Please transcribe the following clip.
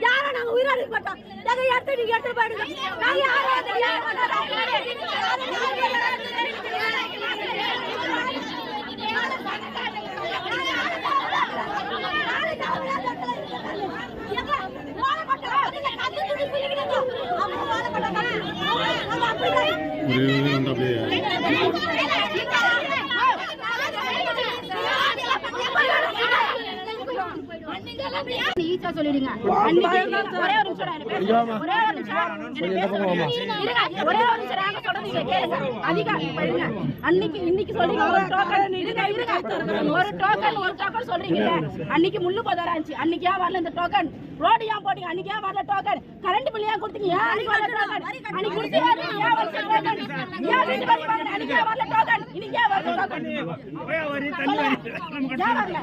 யாரும் நாங்க உயிரோடு இருக்க மாட்டோம். எங்க எடுத்து நீங்க எடுத்து போயிடுங்க. நாங்க ஈச்சா சொல்லிடுங்க. ஒரே ஒரு நிமிஷம் அன்னைக்கு இன்னைக்கு சொல்றீங்க ஒரு டோக்கன் சொல்றீங்க. அன்னைக்கு முள்ளு போதாரா இருந்துச்சு. அன்னைக்கு ஏன் வரல இந்த டோக்கன்? ரோடு ஏன் போட்டீங்க? அன்னைக்கு ஏன் வரல டோக்கன்? கரண்ட் பில் ஏன் கொடுத்தீங்க? ஏன் அன்னைக்கு வரல டோக்கன்? அன்னைக்கு கொடுத்தீங்க ஏன் வரல டோக்கன்? ஏன் வீட்டு வரி வாங்க? அன்னைக்கு ஏன் வரல டோக்கன்? இன்னைக்கு ஏன் வரல டோக்கன்? ஏன் வரல?